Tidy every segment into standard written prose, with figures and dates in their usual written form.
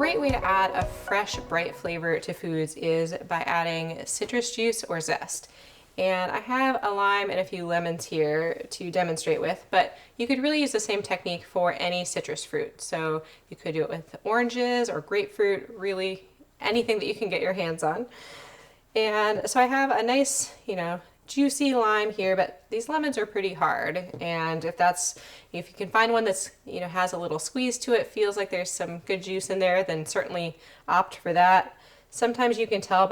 great way to add a fresh, bright flavor to foods is by adding citrus juice or zest. And I have a lime and a few lemons here to demonstrate with, but you could really use the same technique for any citrus fruit. So you could do it with oranges or grapefruit, really anything that you can get your hands on. And so I have a nice, juicy lime here, but these lemons are pretty hard. And if you can find one that's, has a little squeeze to it, feels like there's some good juice in there, then certainly opt for that. Sometimes you can tell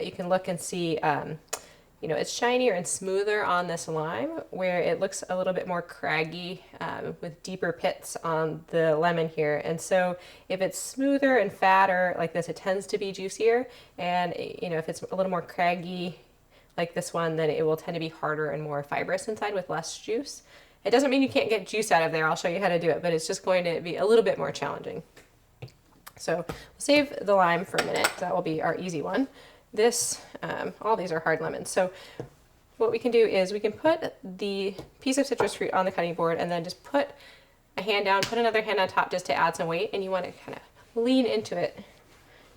you can look and see, it's shinier and smoother on this lime, where it looks a little bit more craggy with deeper pits on the lemon here. And so if it's smoother and fatter like this, it tends to be juicier. And if it's a little more craggy like this one, then it will tend to be harder and more fibrous inside with less juice. It doesn't mean you can't get juice out of there. I'll show you how to do it, but it's just going to be a little bit more challenging. So we'll save the lime for a minute. That will be our easy one. All these are hard lemons. So what we can do is we can put the piece of citrus fruit on the cutting board and then just put a hand down, put another hand on top just to add some weight, and you want to kind of lean into it.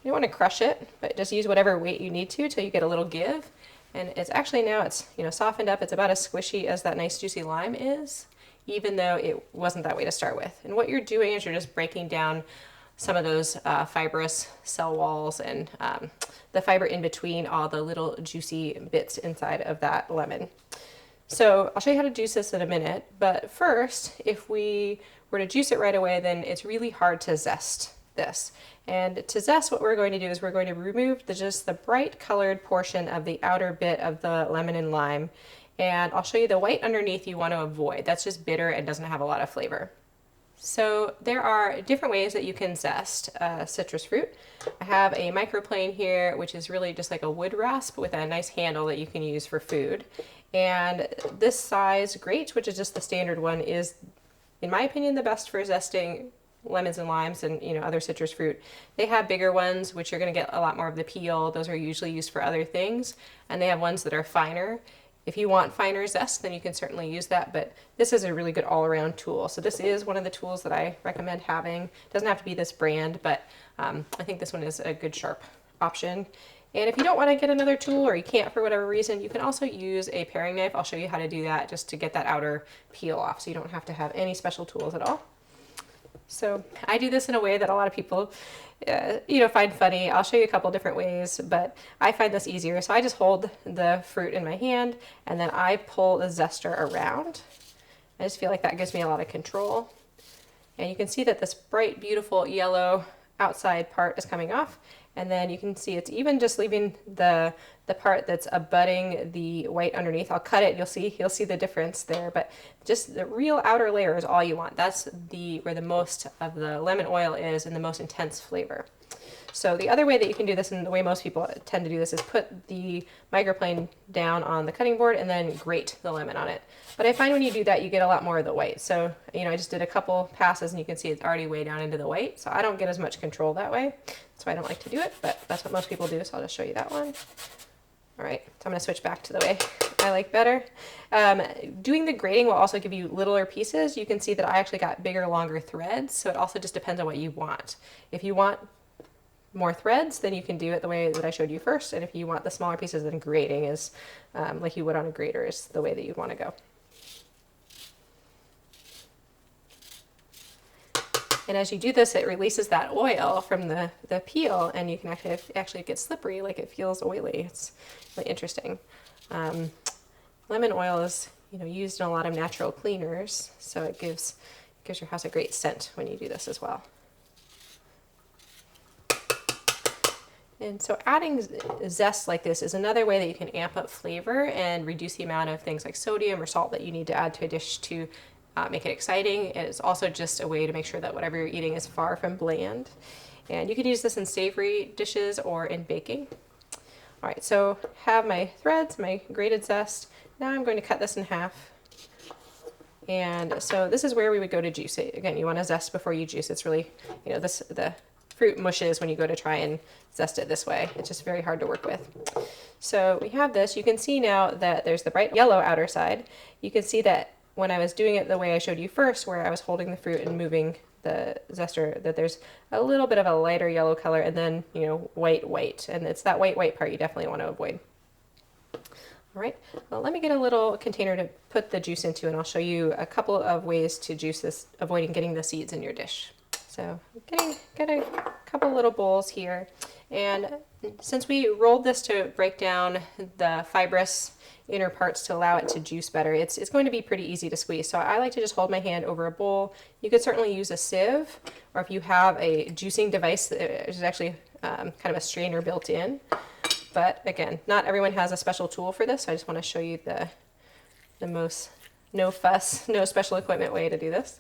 You don't want to crush it, but just use whatever weight you need to till you get a little give. And it's actually now softened up. It's about as squishy as that nice juicy lime is, even though it wasn't that way to start with. And what you're doing is you're just breaking down some of those fibrous cell walls and the fiber in between all the little juicy bits inside of that lemon. So I'll show you how to juice this in a minute, but first, if we were to juice it right away, then it's really hard to zest this. And to zest, what we're going to do is we're going to remove just the bright colored portion of the outer bit of the lemon and lime. And I'll show you the white underneath you want to avoid. That's just bitter and doesn't have a lot of flavor. So there are different ways that you can zest citrus fruit. I have a microplane here, which is really just like a wood rasp with a nice handle that you can use for food. And this size grate, which is just the standard one, is, in my opinion, the best for zesting lemons and limes and other citrus fruit. They have bigger ones, which you're going to get a lot more of the peel. Those are usually used for other things. And they have ones that are finer. If you want finer zest, then you can certainly use that, but this is a really good all-around tool. So this is one of the tools that I recommend having. It doesn't have to be this brand, but I think this one is a good sharp option. And if you don't want to get another tool, or you can't for whatever reason, you can also use a paring knife. I'll show you how to do that just to get that outer peel off, so you don't have to have any special tools at all. So I do this in a way that a lot of people, find funny. I'll show you a couple different ways, but I find this easier. So I just hold the fruit in my hand and then I pull the zester around. I just feel like that gives me a lot of control. And you can see that this bright, beautiful yellow outside part is coming off. And then you can see it's even just leaving the part that's abutting the white underneath. I'll cut it, you'll see the difference there, but just the real outer layer is all you want. That's where the most of the lemon oil is and the most intense flavor. So the other way that you can do this, and the way most people tend to do this, is put the microplane down on the cutting board and then grate the lemon on it. But I find when you do that, you get a lot more of the white. So, I just did a couple passes and you can see it's already way down into the white. So I don't get as much control that way. That's why I don't like to do it, but that's what most people do. So I'll just show you that one. All right, so I'm gonna switch back to the way I like better. Doing the grating will also give you littler pieces. You can see that I actually got bigger, longer threads. So it also just depends on what you want. If you want more threads, then you can do it the way that I showed you first. And if you want the smaller pieces, then grating is like you would on a grater is the way that you'd want to go. And as you do this, it releases that oil from the peel, and you can actually get slippery, like it feels oily. It's really interesting. Lemon oil is used in a lot of natural cleaners, so it gives your house a great scent when you do this as well. And so adding zest like this is another way that you can amp up flavor and reduce the amount of things like sodium or salt that you need to add to a dish to make it exciting. It's also just a way to make sure that whatever you're eating is far from bland. And you can use this in savory dishes or in baking. All right, so have my threads, my grated zest. Now I'm going to cut this in half. And so this is where we would go to juice it. Again, you want to zest before you juice. It's really, the fruit mushes when you go to try and zest it this way. It's just very hard to work with. So we have this. You can see now that there's the bright yellow outer side. You can see that when I was doing it the way I showed you first, where I was holding the fruit and moving the zester, that there's a little bit of a lighter yellow color and then, you know, white. And it's that white part you definitely want to avoid. All right, well, let me get a little container to put the juice into, and I'll show you a couple of ways to juice this, avoiding getting the seeds in your dish. So get a couple little bowls here. And since we rolled this to break down the fibrous inner parts to allow it to juice better, it's going to be pretty easy to squeeze. So I like to just hold my hand over a bowl. You could certainly use a sieve, or if you have a juicing device, there's actually kind of a strainer built in. But again, not everyone has a special tool for this, so I just want to show you the most no fuss, no special equipment way to do this.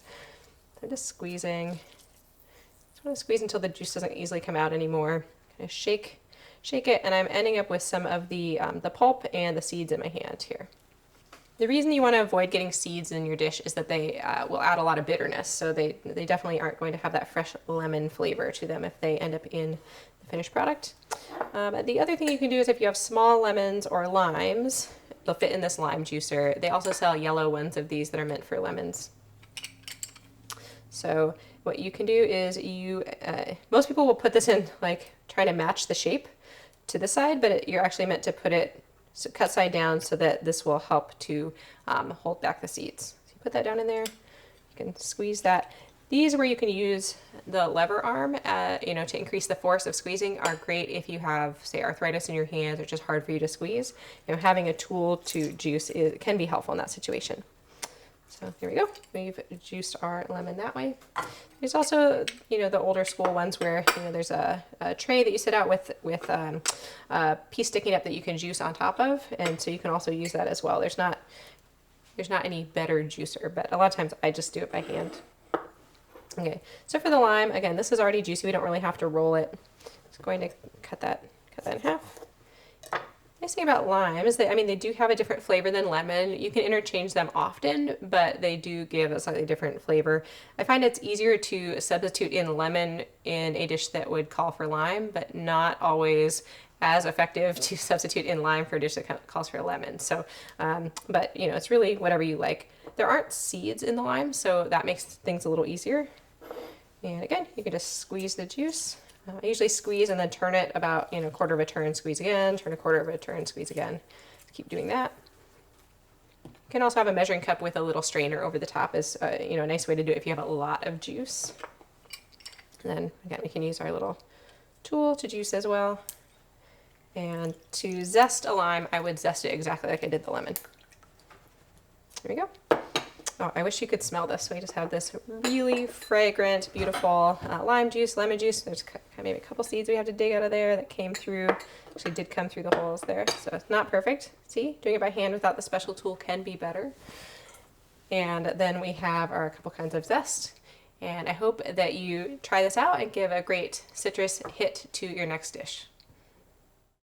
So I'm just squeezing. Just want to squeeze until the juice doesn't easily come out anymore. Kind of shake it, and I'm ending up with some of the pulp and the seeds in my hand here. The reason you want to avoid getting seeds in your dish is that they will add a lot of bitterness, so they definitely aren't going to have that fresh lemon flavor to them if they end up in the finished product. The other thing you can do is if you have small lemons or limes, they'll fit in this lime juicer. They also sell yellow ones of these that are meant for lemons. So what you can do is most people will put this in, like, trying to match the shape to the side, but you're actually meant to put it cut side down so that this will help to hold back the seeds. So you put that down in there, you can squeeze that. These where you can use the lever arm, you know, to increase the force of squeezing are great if you have, say, arthritis in your hands or just hard for you to squeeze. You know, having a tool to juice can be helpful in that situation. So here we go. We've juiced our lemon that way. There's also, you know, the older school ones where, you know, there's a tray that you sit out with a piece sticking up that you can juice on top of, and so you can also use that as well. There's not any better juicer, but a lot of times I just do it by hand. Okay, so for the lime, again, this is already juicy. We don't really have to roll it. Just going to cut that in half. Nice thing about lime is that, I mean, they do have a different flavor than lemon. You can interchange them often, but they do give a slightly different flavor. I find it's easier to substitute in lemon in a dish that would call for lime, but not always as effective to substitute in lime for a dish that calls for lemon. So, but you know, it's really whatever you like. There aren't seeds in the lime, so that makes things a little easier. And again, you can just squeeze the juice. I usually squeeze and then turn it about, you know, quarter of a turn, squeeze again, turn a quarter of a turn, squeeze again. Keep doing that. You can also have a measuring cup with a little strainer over the top is, you know, a nice way to do it if you have a lot of juice. And then again, we can use our little tool to juice as well. And to zest a lime, I would zest it exactly like I did the lemon. There we go. Oh, I wish you could smell this. So we just have this really fragrant, beautiful lime juice, lemon juice. There's maybe a couple seeds we have to dig out of there that came through. Actually did come through the holes there. So it's not perfect. See, doing it by hand without the special tool can be better. And then we have our couple kinds of zest. And I hope that you try this out and give a great citrus hit to your next dish.